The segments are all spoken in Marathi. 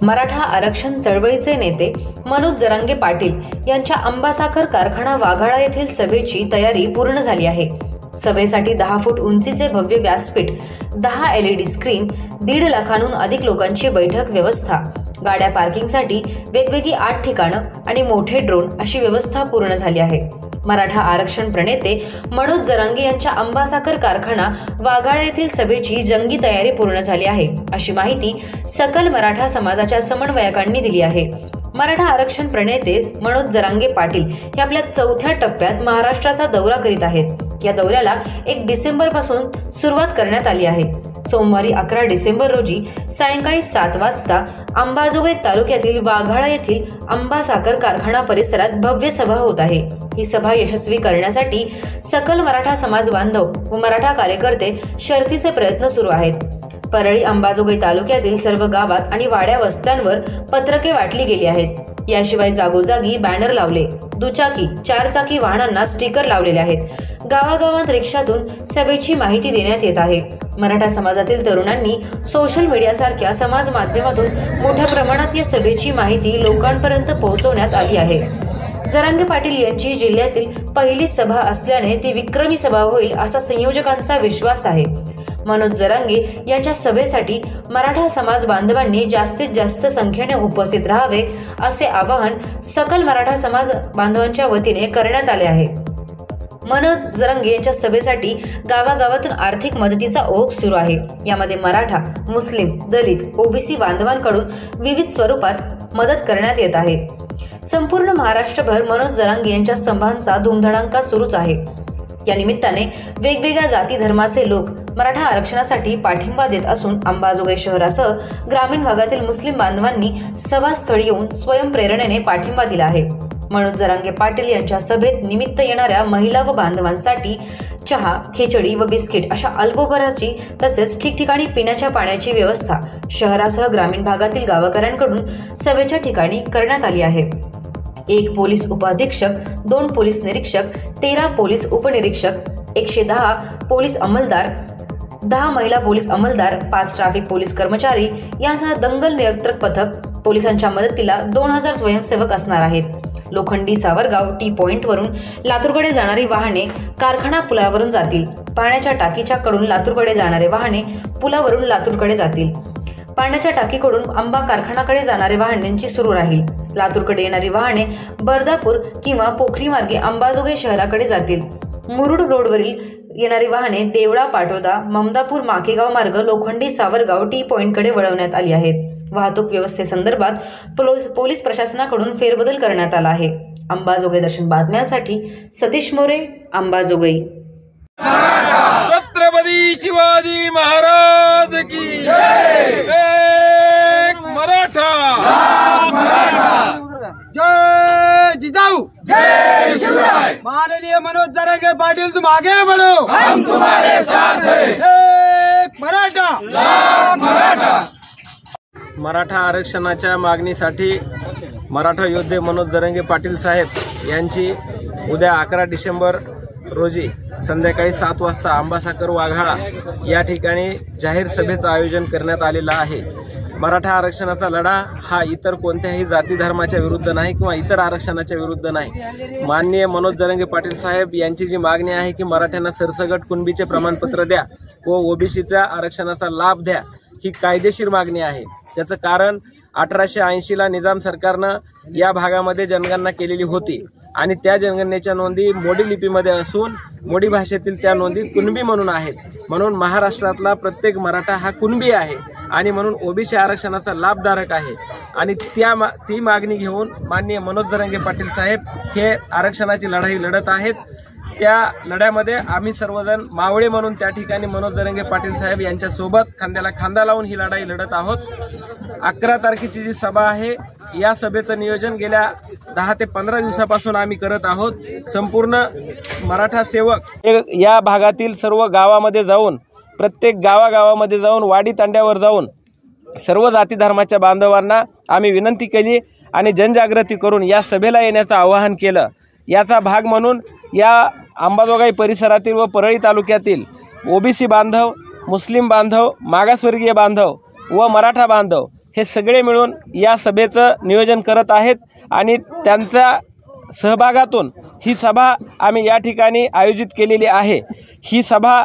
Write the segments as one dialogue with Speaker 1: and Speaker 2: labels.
Speaker 1: मराठा आरक्षण चळवळीचे नेते मनोज जरांगे पाटील यांच्या आंबासाखर कारखाना वाघाळा येथील सभेची तयारी पूर्ण झाली आहे। सभेसाठी 10 फूट उंचीचे भव्य व्यासपीठ, 10 LED स्क्रीन, 1.5 लाखांहून अधिक लोकांची बैठक व्यवस्था, गाड्या पार्किंगसाठी वेगवेगळी 8 ठिकाणं आणि मोठे ड्रोन अशी व्यवस्था पूर्ण झाली आहे। मराठा आरक्षण प्रणेते मनोज जरांगे यांच्या आंबासाखर कारखाना वाघाळा येथील सभेची जंगी तयारी पूर्ण झाली आहे, अशी माहिती सकल मराठा समाजाच्या समन्वयकांनी दिली आहे। मराठा आरक्षण प्रणेते मनोज जरांगे पाटील हे आपल्या 4थ्या टप्प्यात महाराष्ट्राचा दौरा करीत आहेत। या दौऱ्याला 1 डिसेंबर पासून सुरुवात करण्यात आली आहे। सोमवारी 11 डिसेंबर रोजी सायंकाळी 7 वाजता अंबाजोगाई तालुक्यातील वाघाळा येथील आंबासाखर कारखाना परिसरात भव्य सभा होत आहे। ही सभा यशस्वी करण्यासाठी सकल मराठा समाज बांधव व मराठा कार्यकर्ते शर्थीचे प्रयत्न सुरू आहेत। परळी अंबाजोगाई तालुक्यातील सर्व गावात आणि वाड्या वस्त्यांवर पत्रके वाटली गेली आहेत। याशिवाय जागोजागी बॅनर लावले, दुचाकी, 4 चाकी वाहनांना स्टिकर लावलेले आहेत। गावागावात रिक्षातून सभेची माहिती देण्यात येत आहे। मराठा समाजातील तरुणांनी सोशल मीडियासारख्या समाज माध्यमातून मोठ्या प्रमाणात या सभेची माहिती लोकांपर्यंत पोहोचवण्यात आली आहे। जरांगे पाटील यांची जिल्ह्यातील पहिली सभा असल्याने ती विक्रमी सभा होईल असा संयोजकांचा विश्वास आहे। मनोज जरांगे यांच्या सभेसाठी मराठा समाज बांधवांनी जास्तीत जास्त संख्येने उपस्थित राहावे असे आवाहन सकल मराठा समाज बांधवांच्या वतीने करण्यात आले आहे। मनोज जरांगे यांच्या सभेसाठी गावागावातून आर्थिक मदतीचा ओघ सुरू आहे। यामध्ये मराठा, मुस्लिम, दलित, ओबीसी बांधवांकडून विविध स्वरूपात मदत करण्यात येत आहे। संपूर्ण महाराष्ट्रभर मनोज जरांगे यांच्या सभांचा धुमधडाका सुरूच आहे। या निमित्ताने वेगवेगळ्या जाती धर्माचे लोक मराठा आरक्षणासाठी पाठिंबा देत असून अंबाजोगाई शहरासह ग्रामीण भागातील मुस्लिम बांधवांनी सभास्थळी येऊन स्वयंप्रेरणेने पाठिंबा दिला आहे। मनोज जरांगे पाटील यांच्या सभेत निमित्त येणाऱ्या महिला व बांधवांसाठी चहा, खिचडी व बिस्किट अशा अल्पोपहाराची तसेच ठिकठिकाणी पिण्याच्या पाण्याची व्यवस्था शहरासह ग्रामीण भागातील गावकऱ्यांकडून सभेच्या ठिकाणी करण्यात आली आहे। 1 पोलीस उपअधीक्षक, 2 पोलीस निरीक्षक, 13 पोलीस उपनिरीक्षक, 110 पोलीस अंमलदार, 10 महिला पोलीस अंमलदार, 5 ट्रॅफिक पोलीस कर्मचारी यांसह दंगल नियंत्रक पथक, पोलिसांच्या मदतीला 2000 स्वयंसेवक असणार आहेत। लोखंडी सावरगाव टी पॉइंट वरून लातूरकडे जाणारी वाहने कारखाना पुलावरून जातील। पाण्याच्या टाकीच्या कडून लातूरकडे जाणारे वाहने पुलावरून लातूरकडे जातील। पाण्याच्या टाकीकडून आंबा कारखानाकडे जाणारे वाहनांची सुरू राहील। लातूरकडे येणारी वाहने बर्दापूर किंवा पोखरी मार्गे अंबाजोगाई शहराकडे जातील। मुरुड रोडवरील येणारी वाहने देवळा, पाटोदा, ममदापूर, माकेगाव मार्ग लोखंडी सावरगाव टी पॉइंटकडे वळवण्यात आली आहेत। वाहतूक व्यवस्थेसंदर्भात पोलीस प्रशासनाकडून फेरबदल करण्यात आला आहे। अंबाजोगाई दर्शन बातम्यांसाठी सतीश मोरे, अंबाजोगाई।
Speaker 2: छत्रपती शिवाजी महाराज की जय। एक मराठा,
Speaker 3: जय जिजाऊ,
Speaker 2: जय शिवराय।
Speaker 3: माननीय मनोज जरांगे पाटिल, तुम आगे बढ़ो,
Speaker 2: हम तुम्हारे साथ हैं।
Speaker 3: एक मराठा,
Speaker 2: लाख मराठा।
Speaker 4: मराठा आरक्षणाच्या मागणीसाठी मराठा योद्धे मनोज जरांगे पाटील साहेब यांची उद्या 11 डिसेंबर रोजी संध्याकाळी 7 वाजता आंबासाखर वाघाळा या ठिकाणी जाहीर सभेचं आयोजन करण्यात आलेलं आहे। मराठा आरक्षणाचा लढा हा इतर कोणत्याही जाती धर्माच्या विरुद्ध नाही किंवा इतर आरक्षणाच्या विरुद्ध नाही। माननीय मनोज जरांगे पाटील साहेब यांची जी मागणी आहे की मराठ्यांना सरसकट कुणबीचे प्रमाणपत्र द्या व ओबीसीच्या आरक्षणाचा लाभ द्या, ही कायदेशीर मागणी आहे। त्याचं कारण 1880ला निजाम सरकारनं या भागामध्ये जनगणना केलेली होती आणि त्या जनगणनेच्या नोंदी मोडी लिपीमध्ये असून मोडी भाषेतील त्या नोंदी कुणबी म्हणून आहेत। म्हणून महाराष्ट्रातला प्रत्येक मराठा हा कुणबी आहे आणि म्हणून ओबीसी आरक्षणाचा लाभधारक आहे आणि ती मागणी घेऊन माननीय मनोज जरांगे पाटील साहेब हे आरक्षणाची लढाई लढत आहेत। त्या लढ्यामध्ये आम्ही सर्वजण मावळे म्हणून त्या ठिकाणी मनोज जरांगे पाटील साहेब यांच्या सोबत खांद्याला खांदा लावून ही लढाई लढत आहोत। 11 तारखेची जी सभा आहे या सभेचं नियोजन गेल्या 10 ते 15 दिवसापासून आम्ही करत आहोत। संपूर्ण मराठा सेवक या भागातील सर्व गावामध्ये जाऊन, प्रत्येक गावागावामध्ये जाऊन, वाडी तांड्यावर जाऊन सर्व जाती धर्माच्या बांधवांना आम्ही विनंती केली आणि जनजागृती करून या सभेला येण्याचं आवाहन केलं। याचा भाग म्हणून या अंबाजोगाई परिसरातील व परळी तालुक्यातील ओबीसी बांधव, मुस्लिम बांधव, मागासवर्गीय बांधव व मराठा बांधव हे सगळे मिळून या सभेचं नियोजन करत आहेत आणि त्यांच्या सहभागातून ही सभा आम्ही या ठिकाणी आयोजित केलेली आहे। ही सभा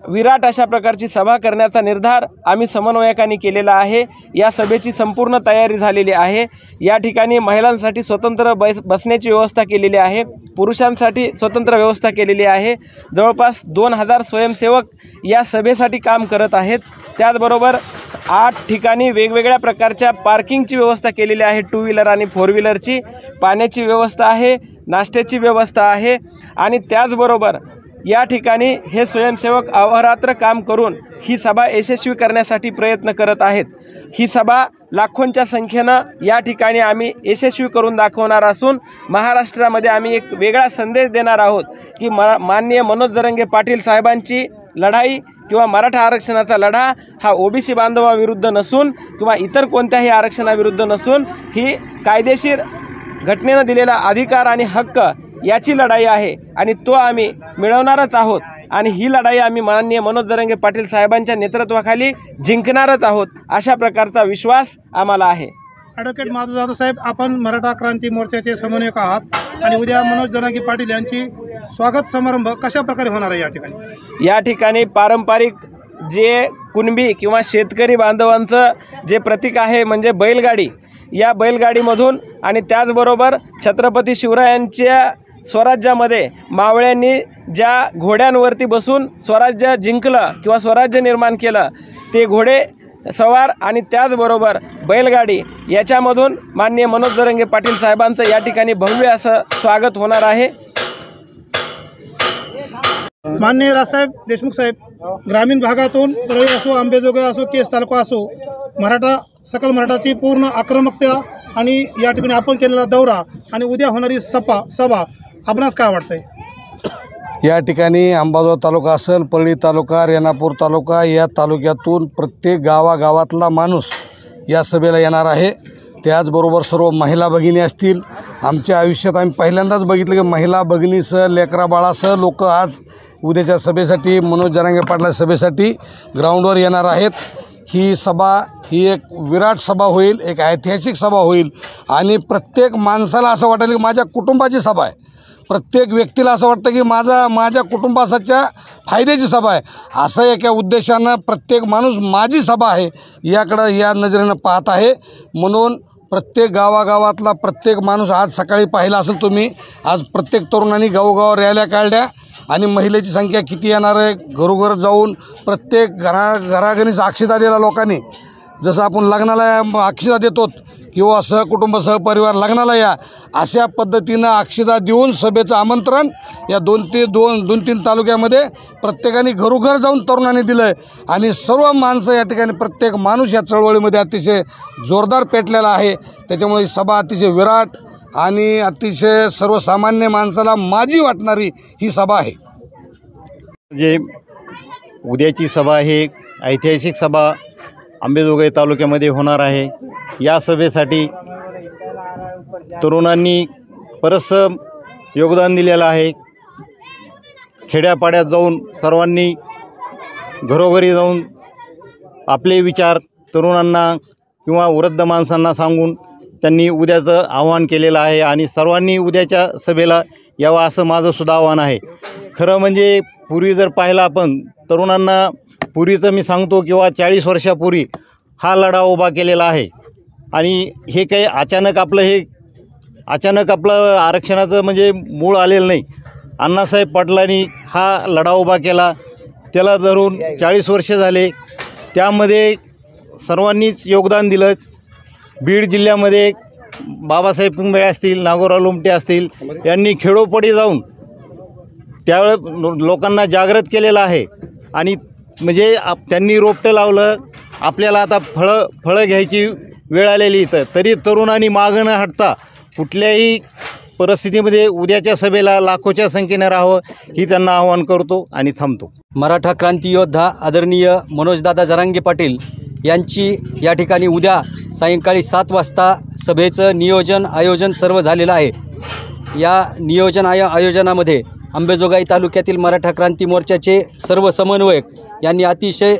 Speaker 4: विराट अशा प्रकारची सभा करण्याचा निर्धार आम्ही समन्वयकांनी केलेला आहे। या सभेची संपूर्ण तयारी झालेली आहे। या ठिकाणी महिलांसाठी स्वतंत्र बसण्याची व्यवस्था केलेली आहे, पुरुषांसाठी स्वतंत्र व्यवस्था केलेली आहे। जवळपास 2000 स्वयंसेवक या सभेसाठी काम करत आहेत। त्याचबरोबर 8 ठिकाणी वेगवेगळ्या प्रकारच्या पार्किंगची व्यवस्था केलेली आहे, 2 व्हीलर आणि 4 व्हीलरची। पाण्याची व्यवस्था आहे, नाश्त्याची व्यवस्था आहे आणि त्याचबरोबर या ठिकाणी हे स्वयंसेवक अहोरात्र काम करून ही सभा यशस्वी करण्यासाठी प्रयत्न करत आहेत। ही सभा लाखोंच्या संख्येनं या ठिकाणी आम्ही यशस्वी करून दाखवणार असून महाराष्ट्रामध्ये आम्ही एक वेगळा संदेश देणार आहोत की माननीय मनोज जरांगे पाटील साहेबांची लढाई किंवा मराठा आरक्षणाचा लढा हा ओबीसी बांधवाविरुद्ध नसून किंवा इतर कोणत्याही आरक्षणाविरुद्ध नसून ही कायदेशीर घटनेनं दिलेला अधिकार आणि हक्क याची लढाई आहे आणि तो आम्ही मिळवणारच आहोत आणि ही लढाई आम्ही माननीय मनोज जरांगे पाटील साहेबांच्या नेतृत्वाखाली जिंकणारच आहोत अशा प्रकारचा विश्वास आम्हाला आहे।
Speaker 5: ॲडव्होकेट माधव जाधव साहेब, आपण मराठा क्रांती मोर्चाचे समन्वयक आहात आणि उद्या मनोज जरांगे पाटील यांची स्वागत समारंभ कशा प्रकारे होणार आहे या ठिकाणी?
Speaker 4: या ठिकाणी पारंपरिक जे कुणबी किंवा शेतकरी बांधवांचं जे प्रतीक आहे म्हणजे बैलगाडी, या बैलगाडीमधून आणि त्याचबरोबर छत्रपती शिवरायांच्या स्वराज्यामध्ये मावळ्यांनी ज्या घोड्यांवरती बसून स्वराज्य जिंकलं किंवा स्वराज्य निर्माण केलं ते घोडे सवार आणि त्याचबरोबर बैलगाडी याच्यामधून माननीय मनोज जरांगे पाटील साहेबांचं या ठिकाणी भव्य असं स्वागत होणार आहे।
Speaker 5: माननीय राजसाहेब देशमुख साहेब, ग्रामीण भागातून परळी असो, अंबेजोगाई असो, केस तालुका असो, सकल मराठाची पूर्ण आक्रमकता आणि या ठिकाणी आपण केलेला दौरा आणि उद्या होणारी सभा आपणास काय वाटतंय?
Speaker 6: या ठिकाणी अंबाजोगाई तालुका असेल, परळी तालुका, रेणापूर तालुका या तालुक्यातून प्रत्येक गावागावातला माणूस या सभेला येणार आहे। त्याचबरोबर सर्व महिला भगिनी असतील। आमच्या आयुष्यात आम्ही पहिल्यांदाच बघितलं की महिला भगिनीसह लेकरा बाळासह लोक आज उद्याच्या सभेसाठी, मनोज जरांगे पाटला सभेसाठी ग्राउंडवर येणार आहेत। ही सभा ही एक विराट सभा होईल, एक ऐतिहासिक सभा होईल आणि प्रत्येक माणसाला असं वाटेल की माझ्या कुटुंबाची सभा आहे। प्रत्येक व्यक्तीला असं वाटतं की माझ्या कुटुंबाच्या फायद्याची सभा आहे, असं एका उद्देशानं प्रत्येक माणूस माझी सभा आहे याकडं या नजरेनं पाहत आहे। म्हणून प्रत्येक गावागावातला प्रत्येक माणूस आज सकाळी पाहिला असेल तुम्ही, आज प्रत्येक तरुणांनी गावोगाव रॅल्या काढल्या आणि महिलेची संख्या किती येणार आहे, घरोघर जाऊन प्रत्येक घराघरीच अक्षता दिला लोकांनी। जसं आपण लग्नाला अक्षता देतो किंवा सहकुटुंब सहपरिवार लग्नाला या, अशा पद्धतीनं अक्षता देऊन सभेचं आमंत्रण या 2-3 तालुक्यामध्ये प्रत्येकाने घरोघर जाऊन तरुणांनी दिलं आहे आणि सर्व माणसं या ठिकाणी प्रत्येक माणूस या चळवळीमध्ये अतिशय जोरदार पेटलेला आहे। त्याच्यामुळे ही सभा अतिशय विराट आणि अतिशय सर्वसामान्य माणसाला माझी वाटणारी ही सभा आहे।
Speaker 7: जे उद्याची सभा आहे ऐतिहासिक सभा अंबेजोगाई तालुक्यामध्ये होणार आहे। या सभेसाठी तरुणांनी बरंचसं योगदान दिलेलं आहे। खेड्यापाड्यात जाऊन सर्वांनी घरोघरी जाऊन आपले विचार तरुणांना किंवा वृद्ध माणसांना सांगून त्यांनी उद्याचं आवाहन केलेलं आहे आणि सर्वांनी उद्याच्या सभेला यावं असं माझंसुद्धा आव्हान आहे। खरं म्हणजे पूर्वी जर पाहिलं आपण तरुणांना, पूर्वीचं मी सांगतो किंवा 40 वर्षापूर्वी हा लढा उभा केलेला आहे आणि हे काही अचानक आपलं आरक्षणाचं म्हणजे मूळ आलेलं नाही। अण्णासाहेब पाटलांनी हा लढा उभा केला, त्याला धरून 40 वर्ष झाले, त्यामध्ये सर्वांनीच योगदान दिलं। बीड जिल्ह्यामध्ये बाबासाहेब पुंगळे असतील, नागोराव लोमटे असतील, यांनी खेडोपाडी जाऊन त्यावेळेस लोकांना जागृत केलेलं आहे आणि म्हणजे त्यांनी रोपटं लावलं। आपल्याला आता फळं घ्यायची वेळ आलेली इथं, तरी तरुणांनी मागं न हटता कुठल्याही परिस्थितीमध्ये उद्याच्या सभेला लाखोच्या संख्येने राहावं ही त्यांना आवाहन करतो आणि थांबतो।
Speaker 8: मराठा क्रांती योद्धा आदरणीय मनोजदादा जरांगे पाटील यांची या ठिकाणी उद्या सायंकाळी 7 वाजता सभेचं आयोजन सर्व झालेलं आहे। या आयोजनामध्ये अंबेजोगाई तालुक्यातील मराठा क्रांती मोर्चाचे सर्व समन्वयक यांनी अतिशय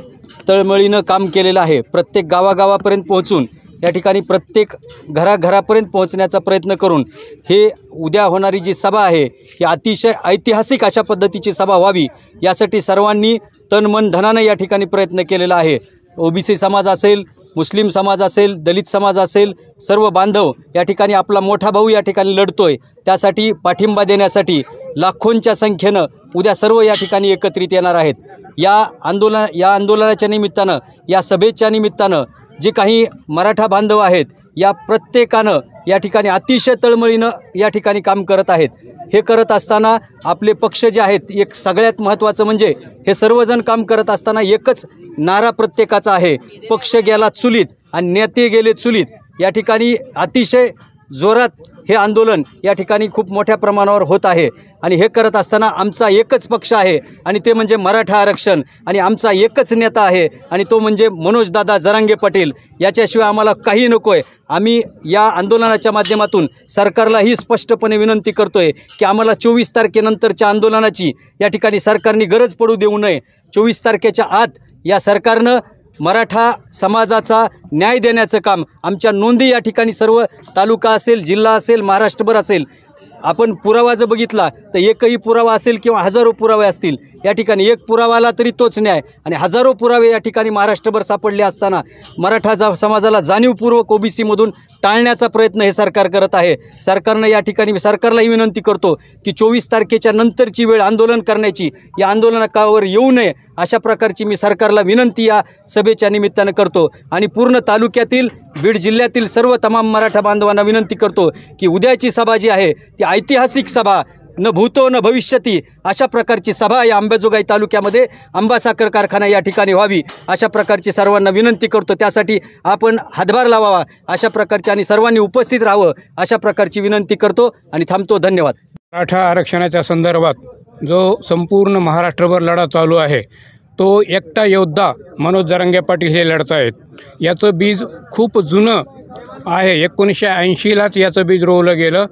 Speaker 8: तळमळीनं काम केलेलं आहे। प्रत्येक गावागावापर्यंत पोहोचून या ठिकाणी प्रत्येक घराघरापर्यंत पोहोचण्याचा प्रयत्न करून हे उद्या होणारी जी सभा आहे ही अतिशय ऐतिहासिक अशा पद्धतीची सभा व्हावी यासाठी सर्वांनी तन मन धनाने या ठिकाणी प्रयत्न केलेला आहे। ओबीसी समाज असेल, मुस्लिम समाज असेल, दलित समाज असेल, सर्व बांधव या ठिकाणी आपला मोठा भाऊ या ठिकाणी लढतोय, त्यासाठी पाठिंबा देण्यासाठी लाखोंच्या संख्येनं उद्या सर्व या ठिकाणी एकत्रित येणार आहेत। या आंदोलनाच्या निमित्तानं, या सभेच्या निमित्तानं जे काही मराठा बांधव आहेत या प्रत्येकानं या ठिकाणी अतिशय तळमळीनं या ठिकाणी काम करत आहेत। हे करत असताना आपले पक्ष जे आहेत, एक सगळ्यात महत्त्वाचं म्हणजे हे सर्वजण काम करत असताना एकच नारा प्रत्येकाचा आहे, पक्ष गेला चुलीत आणि नेते गेले चुलीत। या ठिकाणी अतिशय जोरात हे आंदोलन या ठिकाणी खूप मोठ्या प्रमाणावर होत आहे आणि हे करत असताना आमचा एकच पक्ष आहे आणि ते म्हणजे मराठा आरक्षण, आणि आमचा एकच नेता आहे आणि तो म्हणजे मनोजदादा जरांगे पाटील। याच्याशिवाय आम्हाला काही नको आहे। आम्ही या आंदोलनाच्या माध्यमातून सरकारलाही स्पष्टपणे विनंती करतोय की आम्हाला 24 तारखेनंतरच्या आंदोलनाची या ठिकाणी सरकारने गरज पडू देऊ नये। 24 तारखेच्या आत या सरकारनं मराठा समाजाचा न्याय देण्याचं काम, आमच्या नोंदी या ठिकाणी सर्व तालुका असेल, जिल्हा असेल, महाराष्ट्रभर असेल, आपण पुरावा जर बघितला तर एकही पुरावा असेल किंवा हजारो पुरावे असतील, या ठिकाणी एक पुरावा आला तरी तोच न्याय, आणि हजारो पुरावे या ठिकाणी महाराष्ट्रभर सापडले असताना मराठा समाजाला जाणीवपूर्वक ओबीसीमधून टाळण्याचा प्रयत्न हे सरकार करत आहे। सरकारनं या ठिकाणी सरकारलाही विनंती करतो की 24 तारखेच्या नंतरची वेळ आंदोलन करण्याची, या आंदोलनावर येऊ नये अशा प्रकारची मी सरकारला विनंती या सभेच्या निमित्तानं करतो आणि पूर्ण तालुक्यातील, बीड जिल्ह्यातील सर्व तमाम मराठा बांधवांना विनंती करतो की उद्याची सभा जी आहे ती ऐतिहासिक सभा, न भूतो न भविष्यती अशा प्रकारची सभा या अंबाजोगाई तालुक्यामध्ये आंबा साखर कारखाना या ठिकाणी व्हावी अशा प्रकारची सर्वांना विनंती करतो। त्यासाठी आपण हातभार लावावा अशा प्रकारची आणि सर्वांनी उपस्थित राहावं अशा प्रकारची विनंती करतो आणि थांबतो। धन्यवाद।
Speaker 9: मराठा आरक्षणाच्या संदर्भात जो संपूर्ण महाराष्ट्रभर लढा चालू आहे तो एकटा योद्धा मनोज जरांगे पाटील हे लढत आहेत। याचं बीज खूप जुनं आहे, 1980लाच याचं बीज रोवलं गेलं,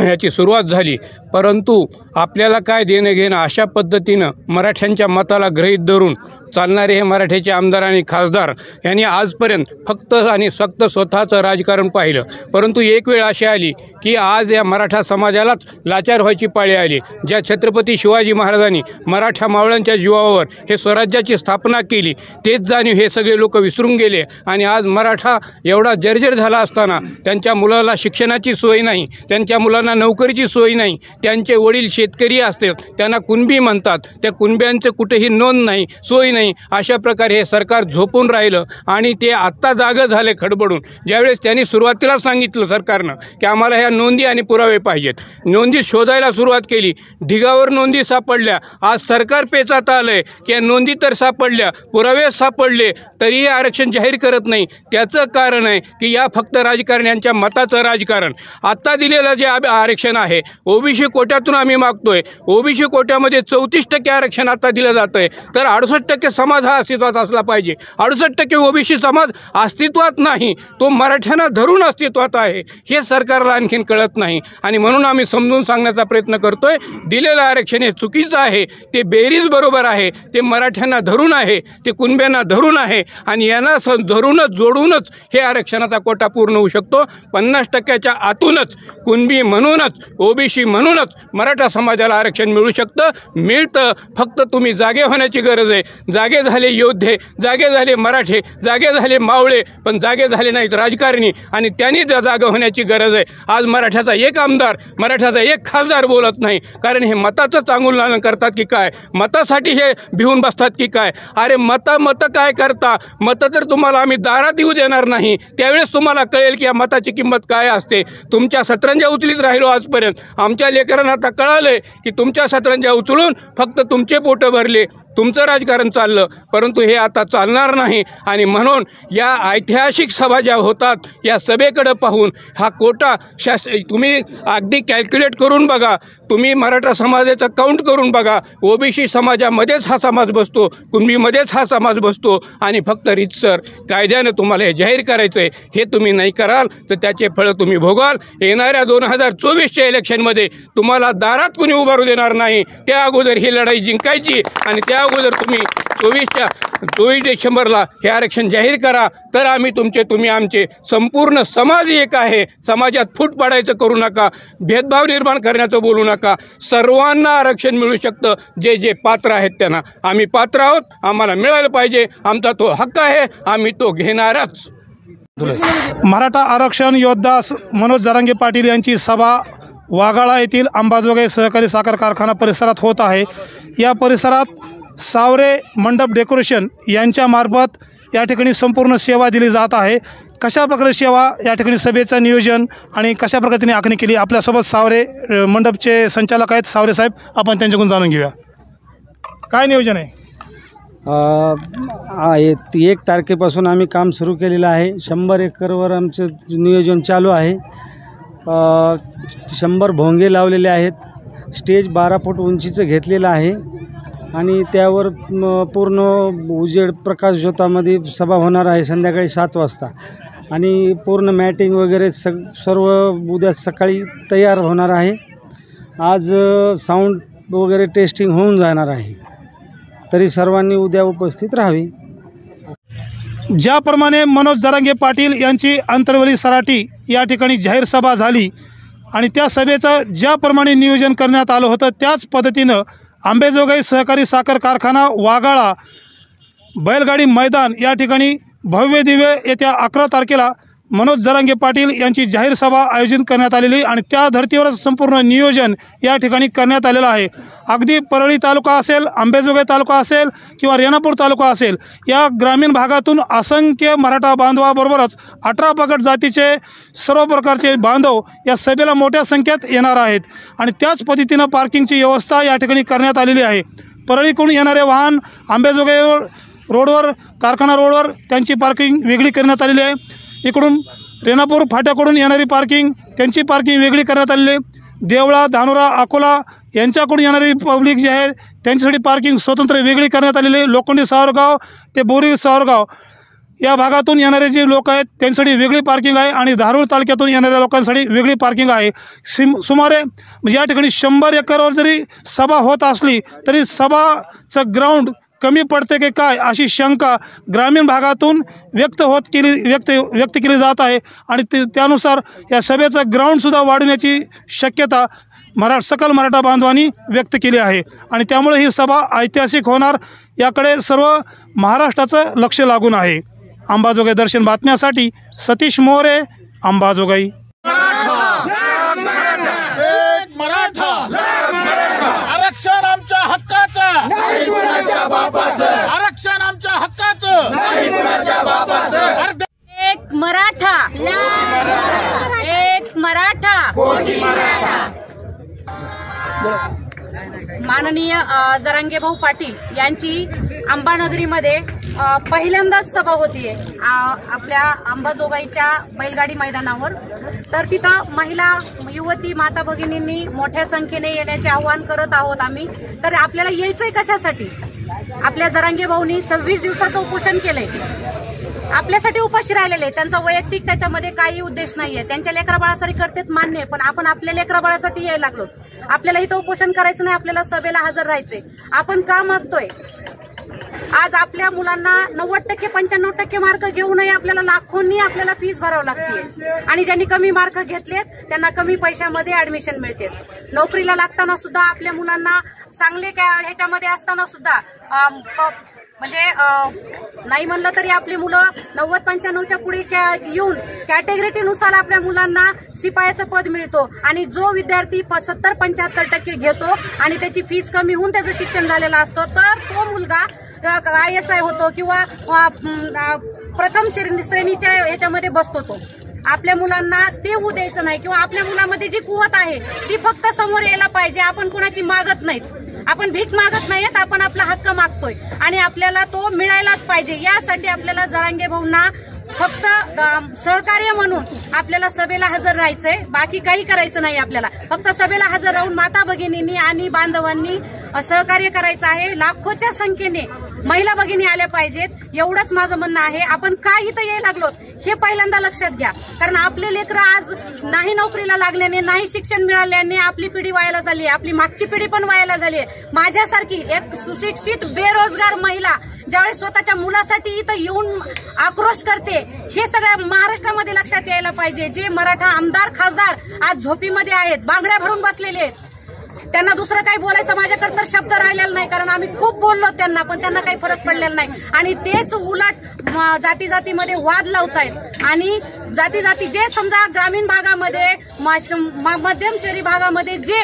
Speaker 9: याची सुरुवात झाली, परंतु आपल्याला काय देणं घेणं अशा पद्धतीनं मराठ्यांच्या मताला गृहीत धरून चालणारे हे मराठ्याचे आमदार आणि खासदार यांनी आजपर्यंत फक्त आणि फक्त स्वतःचं राजकारण पाहिलं, परंतु एक वेळ अशी आली की आज या मराठा समाजालाच लाचार व्हायची पाळी आली। ज्या छत्रपती शिवाजी महाराजांनी मराठा मावळ्यांच्या जीवावर हे स्वराज्याची स्थापना केली, तेच जाणीव हे सगळे लोक विसरून गेले आणि आज मराठा एवढा जर्जर झाला असताना त्यांच्या मुलाला शिक्षणाची सोय नाही, त्यांच्या मुलांना नोकरीची सोय नाही, त्यांचे वडील शेतकरी असतात, त्यांना कुणबी म्हणतात, त्या कुणब्यांचं कुठेही नोंद नाही, सोय नाही, अशा प्रकारे हे सरकार झोपून राहिलं आणि ते आत्ता जागं झाले खडबडून। ज्यावेळेस त्यांनी सुरुवातीला सांगितलं सरकारनं की आम्हाला ह्या नोंदी आणि पुरावे पाहिजेत, नोंदी शोधायला सुरुवात केली, ढिगावर नोंदी सापडल्या, आज सरकार पेचात आलंय की या नोंदी तर सापडल्या, पुरावे सापडले तरीही आरक्षण जाहीर करत नाही। त्याचं कारण आहे की या फक्त राजकारण्यांच्या मताचं राजकारण। आत्ता दिलेलं जे आरक्षण आहे ओबीसी कोट्यातून आम्ही मागतोय, ओबीसी कोट्यामध्ये 34% आरक्षण आता दिलं जातं आहे, तर 68% समाज हा अस्तित्वात असला पाहिजे। 68% ओबीसी समाज अस्तित्वात नाही, तो मराठ्यांना धरून अस्तित्वात आहे, हे सरकारला आणखीन कळत नाही आणि म्हणून आम्ही समजून सांगण्याचा प्रयत्न करतोय। दिलेलं आरक्षण हे चुकीचं आहे, ते बेरीज बरोबर आहे, ते मराठ्यांना धरून आहे, ते कुणब्यांना धरून आहे आणि यांना धरूनच जोडूनच हे आरक्षणाचा कोटा पूर्ण होऊ शकतो। 50%च्या आतूनच कुणबी म्हणूनच, ओबीसी म्हणूनच मराठा समाजाला आरक्षण मिळू शकतं, मिळतं, फक्त तुम्ही जागे होण्याची गरज आहे। जागे झाले योद्धे, जागे झाले मराठे, जागे झाले मावळे, पण जागे झाले नाहीत राजकारणी आणि त्यांनी जागा होण्याची गरज आहे। आज मराठ्याचा एक आमदार, मराठ्याचा एक खासदार बोलत नाही, कारण हे मताचंच आंदोलन करतात की काय, मतासाठी हे भिवून बसतात की काय। अरे मतं काय करता, मतं तर तुम्हाला आम्ही दारात येऊ देणार नाही, त्यावेळेस तुम्हाला कळेल की या मताची किंमत काय असते। तुमच्या सतरंजा उचलीत राहिलो आजपर्यंत, आमच्या लेकरांना आता कळालंय की तुमच्या सतरंजा उचलून फक्त तुमचे पोटं भरले, तुमचं राजकारण चाललं, परंतु हे आता चालणार नाही आणि म्हणून या ऐतिहासिक सभा ज्या होतात या सभेकडे पाहून हा कोटा तुम्ही अगदी कॅल्क्युलेट करून बघा, तुम्ही मराठा समाजाचा काउंट करून बघा, ओबीसी समाजामध्येच हा समाज बसतो, कुणबीमध्येच हा समाज बसतो आणि फक्त रीतसर कायद्यानं तुम्हाला हे जाहीर करायचं आहे, हे तुम्ही नाही कराल तर त्याचे फळं तुम्ही भोगाल। येणाऱ्या 2024च्या इलेक्शनमध्ये तुम्हाला दारात कुणी उभारू देणार नाही, त्या अगोदर ही लढाई जिंकायची आणि त्या अगोदर तुम्ही 24 डिसेंबरला हे आरक्षण जाहीर करा, तर आम्ही तुमचे, तुम्ही आमचे. संपूर्ण समाज एक आहे. समाजात फूट पाडायचं करू नका, भेदभाव निर्माण करण्याचं बोलू नका. सर्वांना आरक्षण मिळू शकतं. जे जे पात्र आहेत त्यांना. आम्ही पात्र आहोत, आम्हाला मिळालं पाहिजे. आमचा तो हक्क आहे, आम्ही तो घेणारच.
Speaker 5: मराठा आरक्षण योद्धा मनोज जरांगे पाटील यांची सभा वाघाळा येथील अंबाजोगाई सहकारी साखर कारखाना परिसरात होत आहे. या परिसरात सावरे मंडप डेकोरेशन यांच्यामार्फत या ठिकाणी संपूर्ण सेवा दिली जात आहे. कशा प्रकारे सेवा, या ठिकाणी सभेचं नियोजन आणि कशा प्रकारे आखणी केली, आपल्यासोबत सावरे मंडपचे संचालक आहेत सावरे साहेब. आपण त्यांच्याकडून जाणून घेऊया काय नियोजन आहे.
Speaker 10: 1 तारखेपासून आम्ही काम सुरू केलेलं आहे. 100 एकरवर आमचं नियोजन चालू आहे. 100 भोंगे लावलेले आहेत. स्टेज 12 फूट उंचीचं घेतलेलं आहे आणि त्यावर पूर्ण उजेड प्रकाश ज्योतामध्ये सभा होणार आहे संध्याकाळी 7 वाजता. आणि पूर्ण मॅटिंग वगैरे सर्व उद्या सकाळी तयार होणार आहे. आज साऊंड वगैरे टेस्टिंग होऊन जाणार आहे. तरी सर्वांनी उद्या उपस्थित राहावे.
Speaker 5: ज्याप्रमाणे मनोज जरांगे पाटील यांची अंतरवली सराटी या ठिकाणी जाहीर सभा झाली आणि त्या सभेचं ज्याप्रमाणे नियोजन करण्यात आलं होतं त्याच पद्धतीनं अंबाजोगाई सहकारी साखर कारखाना वाघाळा बैलगाडी मैदान या ठिकाणी भव्य दिव्य येत्या 11 तारखेला मनोज जरांगे पाटील यांची जाहीर सभा आयोजित करण्यात आलेली आणि त्या धर्तीवरच संपूर्ण नियोजन या ठिकाणी करण्यात आलेलं आहे. अगदी परळी तालुका असेल, अंबाजोगाई तालुका असेल किंवा रेणापूर तालुका असेल, या ग्रामीण भागातून असंख्य मराठा बांधवाबरोबरच 18 पगड जातीचे सर्व प्रकारचे बांधव या सभेला मोठ्या संख्येत येणार आहेत. आणि त्याच पद्धतीनं पार्किंगची व्यवस्था या ठिकाणी करण्यात आलेली आहे. परळीकडून येणारे वाहन अंबाजोगाई रोडवर, कारखाना रोडवर त्यांची पार्किंग वेगळी करण्यात आलेली आहे. इकडून रेणापूर फाट्याकडून येणारी पार्किंग, त्यांची पार्किंग वेगळी करण्यात आलेली आहे. देवळा, धानोरा, अकोला यांच्याकडून येणारी पब्लिक जी आहे त्यांच्यासाठी पार्किंग स्वतंत्र वेगळी करण्यात आलेली आहे. लोखंडी सावरगाव ते बोरी सावरगाव या भागातून येणारे जे लोक आहेत त्यांच्यासाठी वेगळी पार्किंग आहे आणि धारूर तालुक्यातून येणाऱ्या लोकांसाठी वेगळी पार्किंग आहे. सुमारे म्हणजे या ठिकाणी 100 एकरवर जरी सभा होत असली तरी सभाचं ग्राउंड कमी पडते की काय अशी शंका ग्रामीण भागातून व्यक्त केली जात आहे. आणि त्यानुसार या सभेचं ग्राउंडसुद्धा वाढवण्याची शक्यता सकल मराठा बांधवांनी व्यक्त केली आहे. आणि त्यामुळे ही सभा ऐतिहासिक होणार याकडे सर्व महाराष्ट्राचं लक्ष लागून आहे. अंबाजोगाई दर्शन बातम्यासाठी सतीश मोरे, अंबाजोगाई.
Speaker 2: आरक्षण आमच्या हक्काचं, नाही कुणाच्या बापाचं. आरक्षण आमच्या हक्काचं, नाही कुणाच्या बापाचं.
Speaker 11: एक मराठा, एक मराठा,
Speaker 2: कोटी मराठा.
Speaker 11: माननीय जरांगे भाऊ पाटील यांची अंबानगरीमध्ये पहिल्यांदाच सभा होतीये आपल्या अंबाजोगाईच्या बैलगाडी मैदानावर. तर तिथं महिला, युवती, माता भगिनींनी मोठ्या संख्येने येण्याचे आवाहन करत आहोत आम्ही. तर आपल्याला यायचंय कशासाठी? आपल्या जरांगे भाऊनी 26 दिवसाचं उपोषण केलंय. आपल्यासाठी उपाशी राहिलेले, त्यांचा वैयक्तिक त्याच्यामध्ये काही उद्देश नाहीये. त्यांच्या लेकराबाळासाठी करतेत मान्य, पण आपण आपल्या लेकराबाळासाठी यायला लागलो. आपल्याला इथं उपोषण करायचं नाही, आपल्याला सभेला हजर राहायचंय. आपण का मागतोय? आज आपल्या मुलांना 90% 95% मार्क घेऊनही आपल्याला लाखोंनी आपल्याला फीस भरावं लागते. आणि ज्यांनी कमी मार्क घेतलेत त्यांना कमी पैशामध्ये ऍडमिशन मिळते. नोकरीला लागताना सुद्धा आपल्या मुलांना चांगले ह्याच्यामध्ये असताना सुद्धा म्हणजे नाही म्हणलं तरी आपली मुलं 90-95च्या पुढे येऊन कॅटेगरीनुसार आपल्या मुलांना शिपायाचं पद मिळतो. आणि जो विद्यार्थी 70-75% घेतो आणि त्याची फीस कमी होऊन त्याचं शिक्षण झालेलं असतं, तर तो मुलगा ISI होतो किंवा प्रथम श्रेणीच्या ह्याच्यामध्ये बसतो. तो आपल्या मुलांना ते होऊ द्यायचं नाही. किंवा आपल्या मुलामध्ये जी कुवत आहे ती फक्त समोर यायला पाहिजे. आपण कोणाची मागत नाहीत, आपण भीक मागत नाहीत, आपण आपला हक्क मागतोय आणि आपल्याला तो मिळायलाच पाहिजे. यासाठी आपल्याला जरांगे भाऊंना फक्त सहकार्य म्हणून आपल्याला सभेला हजर राहायचंय, बाकी काही करायचं नाही. आपल्याला फक्त सभेला हजर राहून माता भगिनींनी आणि बांधवांनी सहकार्य करायचं आहे. लाखोच्या संख्येने महिला भगिनी आल्या पाहिजेत, एवढंच माझं म्हणणं आहे. आपण का इथं यायला लागलो? हे पहिल्यांदा लक्षात घ्या. कारण आपले लेकरं आज नाही नोकरीला लागल्याने, नाही शिक्षण मिळाल्याने आपली पिढी वायाला झाली आहे, आपली मागची पिढी पण वायाला झाली आहे. माझ्यासारखी एक सुशिक्षित बेरोजगार महिला ज्यावेळेस स्वतःच्या मुलासाठी इथं येऊन आक्रोश करते, हे सगळ्या महाराष्ट्रामध्ये लक्षात यायला पाहिजे. जे मराठा आमदार खासदार आज झोपीमध्ये आहेत, बांगड्या भरून बसलेले आहेत, त्यांना दुसरं काही बोलायचं माझ्याकडे तर शब्द राहिलेला नाही. कारण आम्ही खूप बोललो त्यांना, पण त्यांना काही फरक पडलेला नाही. आणि तेच उलट जाती जातीमध्ये वाद लावतायत. आणि जाती जाती जे समजा ग्रामीण भागामध्ये, मध्यम शहरी भागामध्ये जे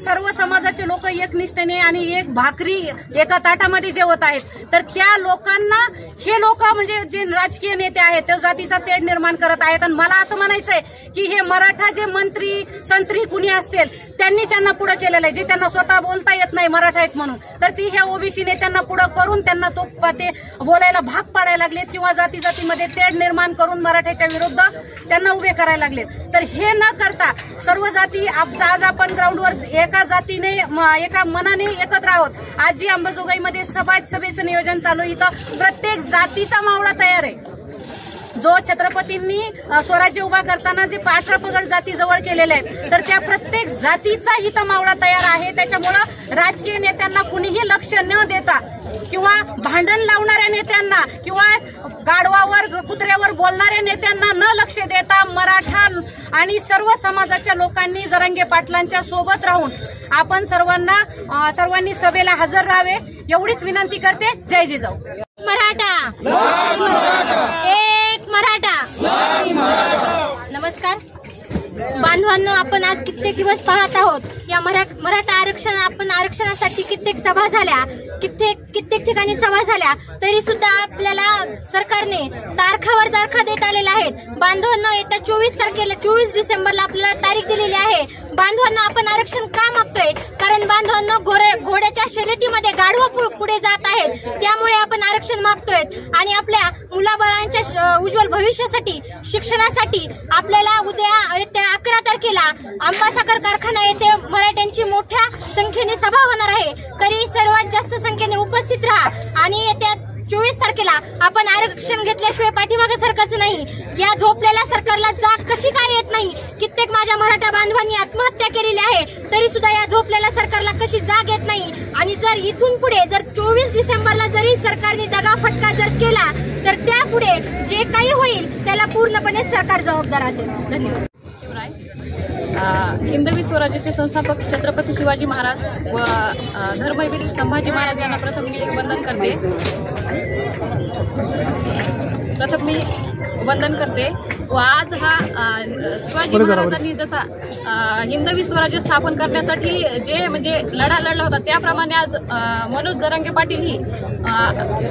Speaker 11: सर्व समाजाचे लोक एकनिष्ठेने आणि एक भाकरी एका ताटामध्ये जेवत आहेत, तर त्या लोकांना हे लोक म्हणजे जे राजकीय नेते आहेत ते जातीचा तेढ निर्माण करत आहेत. आणि मला असं म्हणायचंय की हे मराठा जे मंत्री संत्री कुणी असतील त्यांनी त्यांना पुढे केलेलं आहे. जे त्यांना स्वतः बोलता येत नाही मराठा आहेत म्हणून, तर ती ह्या ओबीसी नेत्यांना पुढे करून त्यांना ते बोलायला भाग पाडायला लागलेत किंवा जाती जातीमध्ये तेढ निर्माण करून मराठ्याच्या विरुद्ध त्यांना उभे करायला लागलेत. तर हे न करता सर्व जाती आज आपण ग्राउंडवर एका जातीने एका मनाने एकत्र आहोत. आज जी अंबाजोगाईमध्ये सभेचं नियोजन चालू, इथं प्रत्येक जातीचा मावळा तयार आहे. जो छत्रपतींनी स्वराज्य उभा करताना जे 18 पगड जाती जवळ केलेल्या आहेत, तर त्या प्रत्येक जातीचा इथं मावळा तयार आहे. त्याच्यामुळं राजकीय नेत्यांना कुणीही लक्ष न देता किंवा भांडण लावणाऱ्या नेत्यांना किंवा गाढवावर कुत्र्यावर बोलणाऱ्या नेत्यांना न लक्ष देता मराठा आणि सर्व समाजाच्या लोकांनी जरांगे पाटलांच्या सोबत राहून आपण सर्वांनी सभेला हजर राहावे एवढीच विनंती करते. जय जिजाऊ.
Speaker 12: मराठा एक मराठा. नमस्कार बांधवांनो, आपण आज कित्येक दिवस पाहत आहोत या मराठा आरक्षणासाठी कित्येक सभा झाल्या, कित्येक ठिकाणी सभा झाल्या, तरी सुद्धा आपल्याला सरकारने तारखावर तारखा देत आलेल्या आहेत. बांधवांनो, येत्या 24 डिसेंबरला आपल्याला तारीख दिलेली आहे. बांधवांनो, आपण आरक्षण का मागतोय? कारण बांधवांनो, घोड्याच्या शर्यतीमध्ये गाढवं पुढे जात आहेत, त्यामुळे आपण आरक्षण मागतोय. आणि आपल्या मुलाबाळांच्या उज्ज्वल भविष्यासाठी, शिक्षणासाठी आपल्याला उद्या येत्या 11 तारखेला आंबासाखर कारखाना येथे मराठ्यांची मोठ्या संख्येने सभा होणार आहे. तरी सर्वात जास्त संख्येने उपस्थित राहा आणि येत्या 24 तारखेला आपण आरक्षण घेतल्याशिवाय पाठीमागे सरकारचं नाही. या झोपलेल्या सरकारला जाग कशी काय येत नाही? कित्येक माझ्या मराठा बांधवांनी आत्महत्या केलेली आहे, तरी सुद्धा या झोपलेल्या सरकारला कशी जाग येत नाही? आणि जर इथून पुढे 24 डिसेंबरला जरी सरकारने दगाफटका जर केला, तर त्यापुढे जे काही होईल त्याला पूर्णपणे सरकार जबाबदार असेल. धन्यवाद.
Speaker 13: हिंदवी स्वराज्याचे संस्थापक छत्रपती शिवाजी महाराज व धर्मवीर संभाजी महाराज यांना प्रथम मी वंदन करते. व आज हा शिवाजी महाराजांनी जसा हिंदवी स्वराज्य स्थापन करण्यासाठी जे म्हणजे लढा लढला होता, त्याप्रमाणे आज मनोज जरांगे पाटील ही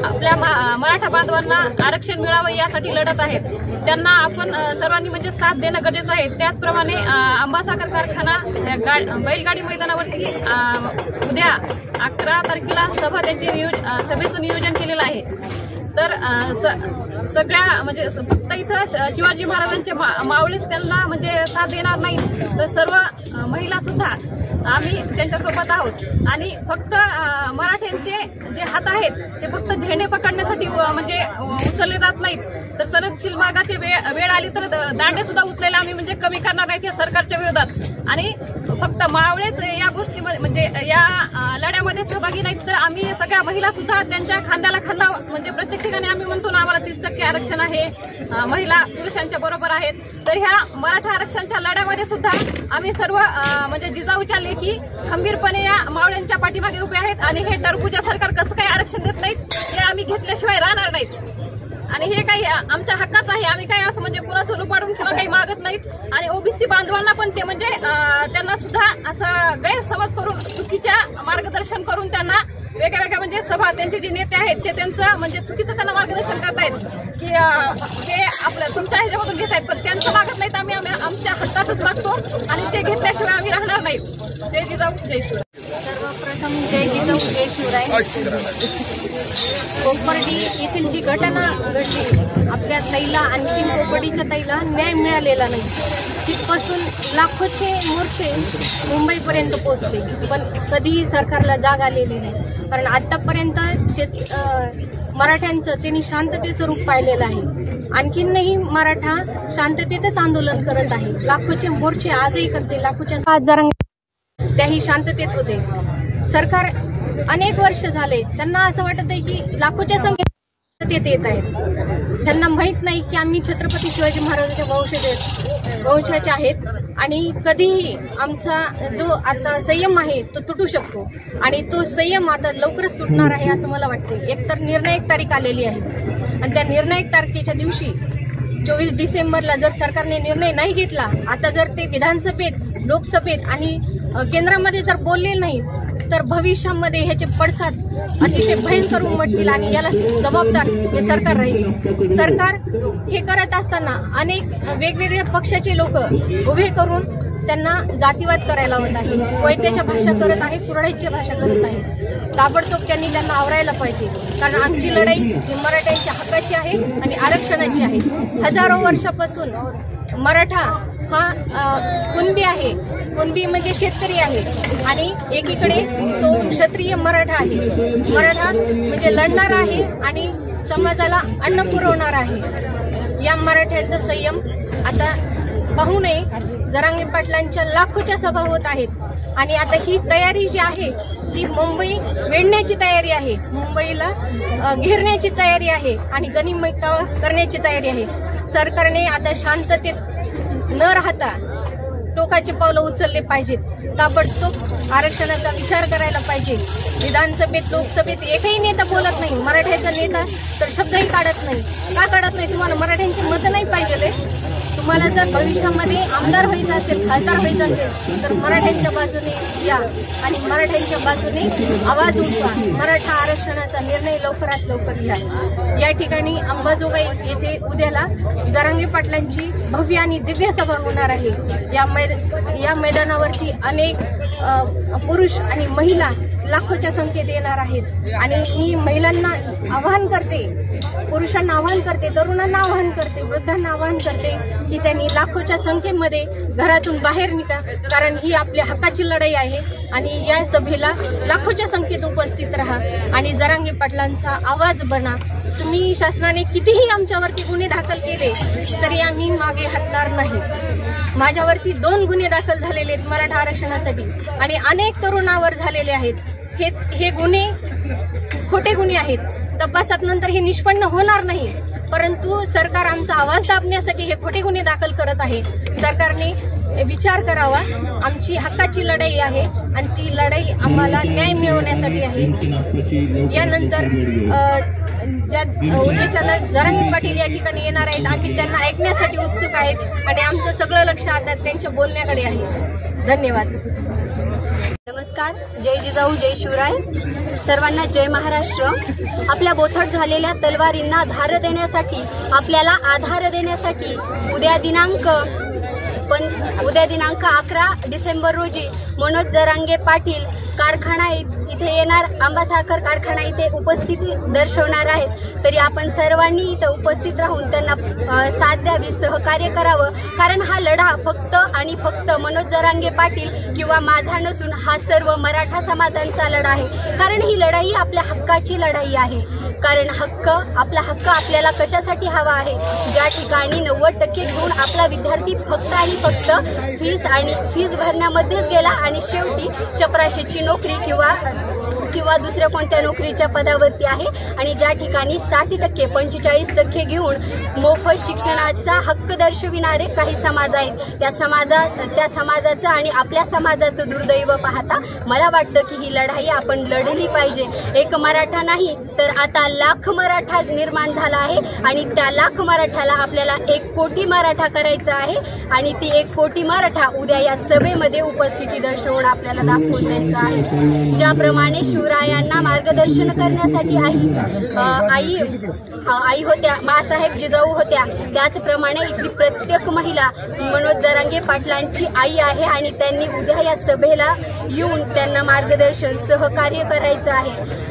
Speaker 13: आपल्या मराठा बांधवांना आरक्षण मिळावं यासाठी लढत आहेत. त्यांना आपण सर्वांनी म्हणजे साथ देणं गरजेचं आहे. त्याचप्रमाणे आंबासाखर कारखाना बैलगाडी मैदानावरती उद्या 11 तारखेला सभेचं नियोजन केलेलं आहे. तर सगळ्या म्हणजे फक्त इथं शिवाजी महाराजांचे मावळेच त्यांना म्हणजे साथ देणार नाहीत, तर सर्व महिला सुद्धा आम्ही त्यांच्यासोबत आहोत. आणि फक्त मराठ्यांचे जे हात आहेत ते फक्त झेंडे पकडण्यासाठी म्हणजे उचलले जात नाहीत, तर संरक्षण मार्गाची वेळ आली तर दांडे सुद्धा उचलायला आम्ही म्हणजे कमी करणार नाहीत या सरकारच्या विरोधात. आणि फक्त मावळेच या गोष्टीमध्ये म्हणजे या लढ्यामध्ये सहभागी नाहीत, तर आम्ही सगळ्या महिला सुद्धा त्यांच्या खांद्याला खांदा म्हणजे प्रत्येक ठिकाणी आम्ही म्हणतो ना आम्हाला 30% आरक्षण आहे, महिला पुरुषांच्या बरोबर आहेत. तर ह्या मराठा आरक्षणाच्या लढ्यामध्ये सुद्धा आम्ही सर्व म्हणजे जिजाऊच्या लेखी खंबीरपणे या मावळ्यांच्या पाठीमागे उभे आहेत. आणि हे टरबूजा सरकार कसं काही आरक्षण देत नाहीत हे आम्ही घेतल्याशिवाय राहणार नाहीत. आणि हे काही आमच्या हक्काचं आहे. आम्ही काही असं म्हणजे कुणाचं लुबाडून किंवा काही मागत नाहीत. आणि ओबीसी बांधवांना पण ते म्हणजे त्यांना सुद्धा असं गैरसमज करून चुकीच्या मार्गदर्शन करून त्यांना वेगळ्या म्हणजे सभा त्यांचे जे नेते आहेत ते त्यांचं म्हणजे चुकीचं त्यांना मार्गदर्शन करतायत की हे आपलं तुमच्या ह्याच्यामधून घेत आहेत, पण त्यांचं मागत नाहीत. आम्ही आमच्या हक्काचंच मागतो आणि ते घेतल्याशिवाय आम्ही राहणार नाहीत. जय जिजाऊ जय शिवराय.
Speaker 12: सर्वप्रथम जय जिजाऊ जय शिवराय. कोपर्डी येथील जी घटना घडली, आपल्या ताईला अंतिम कोपर्डीच्या ताईला न्याय मिळालेला नाही. तिथपासून लाखोचे मोर्चे मुंबईपर्यंत पोहोचले, पण कधीही सरकारला जाग आलेली नाही. कारण आतापर्यंत मराठ्यांचं त्यांनी शांततेचं रूप पाहिलेलं आहे. आणखीनही मराठा शांततेतच आंदोलन करत आहे. लाखोचे मोर्चे आजही करते, लाखोच्या 7 जरांगे त्याही शांततेत होते. सरकार अनेक वर्ष झाले त्यांना असं वाटत आहे की लाखोच्या संख्येत येत आहेत. त्यांना माहित नाही की आम्ही छत्रपती शिवाजी महाराजांच्या वंशाचे आहेत आणि कधीही आमचा जो आता संयम आहे तो तुटू शकतो आणि तो संयम आता लवकरच तुटणार आहे असं मला वाटते. एकतर निर्णायक तारीख आलेली आहे आणि त्या निर्णायक तारखेच्या दिवशी 24 डिसेंबरला जर सरकारने निर्णय नाही घेतला, आता जर ते विधानसभेत, लोकसभेत आणि केंद्रामध्ये जर बोलले नाही तर भविष्यामध्ये ह्याचे पडसाद अतिशय भयंकर उमटतील आणि याला जबाबदार हे सरकार राहील. सरकार हे करत असताना अनेक वेगवेगळ्या पक्षाचे लोक उभे करून त्यांना जातीवाद करायला होत आहे. कोयत्याच्या भाषा करत आहे, कुरड्याची भाषा करत आहे. ताबडतोब त्यांनी त्यांना आवरायला पाहिजे, कारण आमची लढाई ही मराठ्यांच्या हक्काची आहे आणि आरक्षणाची आहे. हजारो वर्षापासून मराठा हा कुणबी आहे. कुणबी म्हणजे शेतकरी आहे आणि एकीकडे तो क्षत्रिय मराठा आहे. मराठा म्हणजे लढणार आहे आणि समाजाला अन्न पुरवणार आहे. या मराठ्यांचा संयम आता पाहू नये. जरांगे पाटलांच्या लाखोच्या सभा होत आहेत आणि आता ही तयारी जी आहे ती मुंबई वेढण्याची तयारी आहे, मुंबईला घेरण्याची तयारी आहे आणि गनिमत करण्याची तयारी आहे. सरकारने आता शांततेत न राहता टोकाचे पावलं उचलले पाहिजेत. ताबडतोब आरक्षणाचा विचार करायला पाहिजे. विधानसभेत, लोकसभेत एकही नेता बोलत नाही. मराठ्याचा नेता तर शब्दही काढत नाही. का काढत नाही? तुम्हाला मराठ्यांची मतं नाही पाहिजे. तुम्हाला जर भविष्यामध्ये आमदार व्हायचं असेल, खासदार व्हायचं असेल तर मराठ्यांच्या बाजूने या आणि मराठ्यांच्या बाजूने आवाज उठवा. मराठा आरक्षणाचा निर्णय लवकरात लवकर घ्या. या ठिकाणी अंबाजोगाई येथे उद्याला जरांगे पाटलांची भव्य आणि दिव्य सभा होणार आहे. या मैदानावरती अनेक पुरुष आणि महिला लाखोच्या संख्येत येणार आहेत आणि मी महिलांना आवाहन करते, पुरुषांना आवाहन करते, तरुणांना आवाहन करते, वृद्धांना आवाहन करते की त्यांनी लाखोच्या संख्येमध्ये घरातून बाहेर निघा, कारण ही आपल्या हक्काची लढाई आहे आणि या सभेला लाखोच्या संख्येत उपस्थित राहा आणि जरांगे पाटलांचा आवाज बना. तुम्ही शासनाने कितीही आमच्यावरती गुन्हे दाखल केले तरी आम्ही मागे हटणार नाही. माझ्यावरती 2 गुन्हे दाखल झालेले आहेत मराठा आरक्षणासाठी आणि अनेक तरुणावर झालेले आहेत. हे गुन्हे खोटे गुन्हे आहेत. तपासात नंतर हे निष्पन्न होणार नाही, परंतु सरकार आमचा आवाज दाबण्यासाठी हे खोटे गुन्हे दाखल करत आहे. सरकारने विचार करावा. आमची हक्काची लढाई आहे आणि ती लढाई आम्हाला न्याय मिळवण्यासाठी आहे. यानंतर उद्याच्याला जरांगे पाटील या ठिकाणी येणार आहेत. आम्ही त्यांना ऐकण्यासाठी उत्सुक आहेत आणि आमचं सगळं लक्ष आता त्यांच्या बोलण्याकडे आहे. धन्यवाद.
Speaker 14: नमस्कार. जय जिजाऊ, जय शिवराय. सर्वांना जय महाराष्ट्र. आपल्या बोथट झालेल्या तलवारींना धार देण्यासाठी, आपल्याला आधार देण्यासाठी उद्या दिनांक 11 डिसेंबर रोजी मनोज जरांगे पाटील कारखाना इथे येणार, आंबा साखर कारखाना इथे उपस्थिती दर्शवणार आहेत. तरी आपण सर्वांनी इथे उपस्थित राहून त्यांना साथ द्यावी, सहकार्य करावं, कारण हा लढा फक्त आणि फक्त मनोज जरांगे पाटील किंवा माझा नसून हा सर्व मराठा समाजांचा लढा आहे. कारण ही लढाई आपल्या हक्काची लढाई आहे. कारण आपला हक्क आपल्याला कशासाठी हवा आहे? ज्या ठिकाणी 90% गुण आपला विद्यार्थी फक्त आणि फक्त फीस भरण्यामध्येच गेला आणि शेवटी चपराशीची नोकरी किंवा दुसऱ्या कोणत्या नोकरीच्या पदावरती आहे आणि ज्या ठिकाणी 60% 45% घेऊन मोफत शिक्षणाचा हक्क दर्शविणारे काही समाज आहेत. त्या समाजाचं आणि आपल्या समाजाचं दुर्दैव पाहता मला वाटतं की ही लढाई आपण लढली पाहिजे. एक मराठा नाही तर आता लाख मराठा निर्माण झाला आहे आणि त्या लाख मराठ्याला आपल्याला 1 कोटी मराठा करायचा आहे आणि ती 1 कोटी मराठा उद्या या सभेमध्ये उपस्थिती दर्शवून आपल्याला दाखवून द्यायचं आहे. ज्याप्रमाणे शिवरायांना मार्गदर्शन करण्यासाठी आई होत्या, मासाहेब जिजाऊ होत्या, त्याचप्रमाणे इथली प्रत्येक महिला मनोज जरांगे पाटलांची आई आहे आणि त्यांनी उद्या या सभेला येऊन त्यांना मार्गदर्शन, सहकार्य करायचं आहे.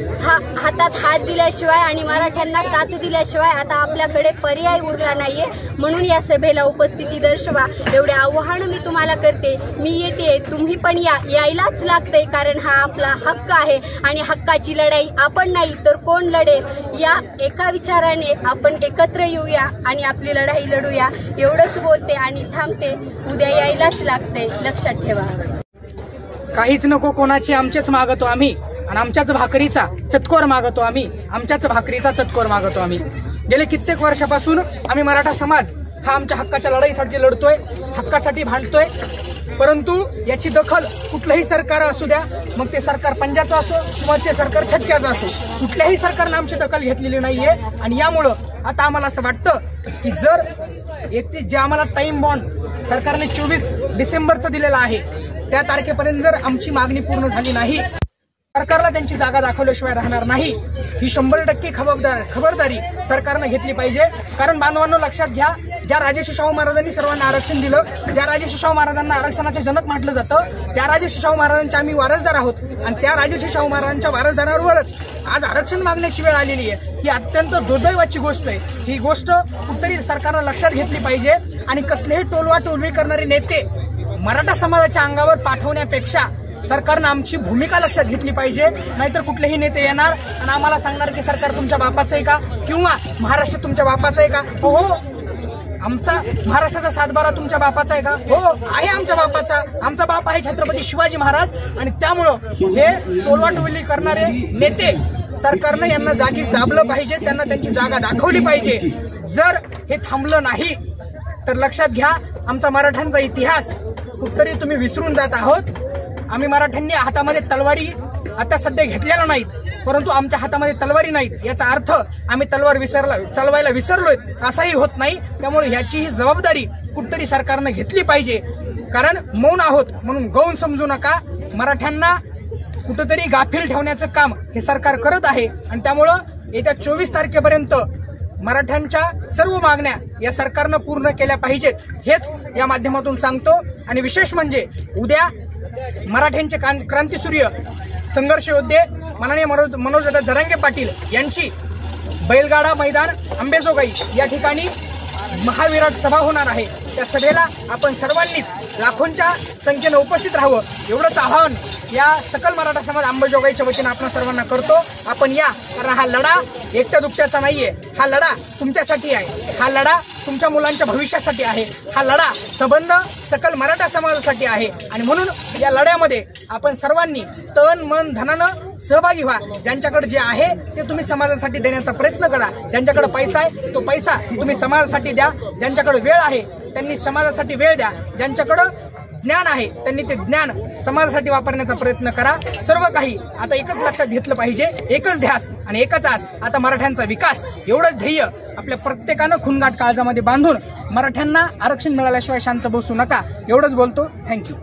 Speaker 14: हातात हात दिल्याशिवाय आणि मराठ्यांना साथ दिल्याशिवाय आता आपल्याकडे पर्याय उरला नाहीये. म्हणून या सभेला उपस्थिती दर्शवा एवढे आवाहन मी तुम्हाला करते. मी येते, तुम्ही पण यायलाच लागतंय, कारण हा आपला हक्क आहे आणि हक्काची लढाई आपण नाही तर कोण लढेल या एका विचाराने आपण एकत्र येऊया आणि आपली लढाई लढूया. एवढंच बोलते आणि थांबते. उद्या यायलाच लागते, लक्षात ठेवा.
Speaker 15: काहीच नको कोणाची, आमचेच मागतो आम्ही आणि आमच्याच भाकरीचा चतकोर मागतो आम्ही, आमच्याच भाकरीचा चतकोर मागतो आम्ही. गेले कित्येक वर्षापासून आम्ही मराठा समाज हा आमच्या हक्काच्या लढाईसाठी लढतोय, हक्कासाठी भांडतोय. परंतु याची दखल कुठलंही सरकार असू द्या, मग ते सरकार पंजाचं असो किंवा ते सरकार छटक्याचं असो, कुठल्याही सरकारनं आमची दखल घेतलेली नाहीये. आणि यामुळं आता आम्हाला असं वाटतं की जर 31 जे आम्हाला टाइम बॉन्ड सरकारने 24 डिसेंबरचं दिलेला आहे त्या तारखेपर्यंत जर आमची मागणी पूर्ण झाली नाही, सरकारला त्यांची जागा दाखवल्याशिवाय राहणार नाही. ही 100% खबरदारी सरकारनं घेतली पाहिजे. कारण बांधवांनो लक्षात घ्या, ज्या राजर्षी शाहू महाराजांनी सर्वांना आरक्षण दिलं, ज्या राजर्षी शाहू महाराजांना आरक्षणाचे जनक म्हटलं जातं, त्या राजर्षी शाहू महाराजांचे आम्ही वारसदार आहोत. आणि त्या राजर्षी शाहू महाराजांच्या वारसदारावरच आज आरक्षण मागण्याची वेळ आलेली आहे. ही अत्यंत दुर्दैवाची गोष्ट आहे. ही गोष्ट कुठतरी सरकारनं लक्षात घेतली पाहिजे. आणि कसलेही टोलवा टोलवी करणारे नेते मराठा समाजाच्या अंगावर पाठवण्यापेक्षा सरकारनं आमची भूमिका लक्षात घेतली पाहिजे. नाहीतर कुठलेही नेते येणार आणि आम्हाला सांगणार की सरकार तुमच्या बापाचं आहे का, किंवा महाराष्ट्र तुमच्या बापाचं आहे का. हो, आमचा महाराष्ट्राचा 7-12 तुमच्या बापाचा आहे का. हो, आहे आमच्या बापाचा. आमचा बाप आहे छत्रपती शिवाजी महाराज. आणि त्यामुळं हे टोलवाटोली करणारे नेते सरकारनं यांना जागीच दाबलं पाहिजे, त्यांना त्यांची जागा दाखवली पाहिजे. जर हे थांबलं नाही तर लक्षात घ्या, आमचा मराठ्यांचा इतिहास कुठतरी तुम्ही विसरून जात आहोत. आम्ही मराठ्यांनी हातामध्ये तलवारी आता सध्या घेतलेल्या नाहीत, परंतु आमच्या हातामध्ये तलवारी नाहीत याचा अर्थ आम्ही तलवार चालवायला विसरलोय असाही होत नाही. त्यामुळे ह्याची ही जबाबदारी कुठतरी सरकारनं घेतली पाहिजे. कारण मौन आहोत म्हणून गौण समजू नका. मराठ्यांना कुठंतरी गाफील ठेवण्याचं काम हे सरकार करत आहे. आणि त्यामुळं येत्या 24 तारखेपर्यंत मराठ्यांच्या सर्व मागण्या या सरकारनं पूर्ण केल्या पाहिजेत, हेच या माध्यमातून सांगतो. आणि विशेष म्हणजे उद्या मराठ्यांचे क्रांतीसूर्य संघर्ष योद्धे माननीय मनोजदादा जरांगे पाटील यांची बैलगाडा मैदान अंबेजोगाई या ठिकाणी महाविराट सभा होणार आहे. त्या सभेला आपण सर्वांनीच लाखोंच्या संख्येनं उपस्थित राहावं एवढंच आवाहन या सकल मराठा समाज अंबेजोगाईच्या वतीनं आपण सर्वांना करतो. आपण या, कारण हा लढा एकट्या दुकट्याचा नाहीये. हा लढा तुमच्यासाठी आहे. हा लढा तुमच्या मुलांच्या भविष्यासाठी आहे. हा लढा संबंध सकल मराठा समाजासाठी आहे. आणि म्हणून या लढ्यामध्ये आपण सर्वांनी तन मन धनानं सहभागी व्हा. ज्यांच्याकडे जे आहे ते तुम्ही समाजासाठी देण्याचा प्रयत्न करा. ज्यांच्याकडे पैसा आहे तो पैसा तुम्ही समाजासाठी द्या. ज्यांच्याकडे वेळ आहे त्यांनी समाजासाठी वेळ द्या. ज्यांच्याकडं ज्ञान आहे त्यांनी ते ज्ञान समाजासाठी वापरण्याचा प्रयत्न करा. सर्व काही आता एकच लक्षात घेतलं पाहिजे, एकच ध्यास आणि एकच आस. आता मराठ्यांचा विकास एवढंच ध्येय आपल्या प्रत्येकानं खूनगाठ काळजामध्ये बांधून मराठ्यांना आरक्षण मिळाल्याशिवाय शांत बसू नका एवढंच बोलतो. थँक्यू.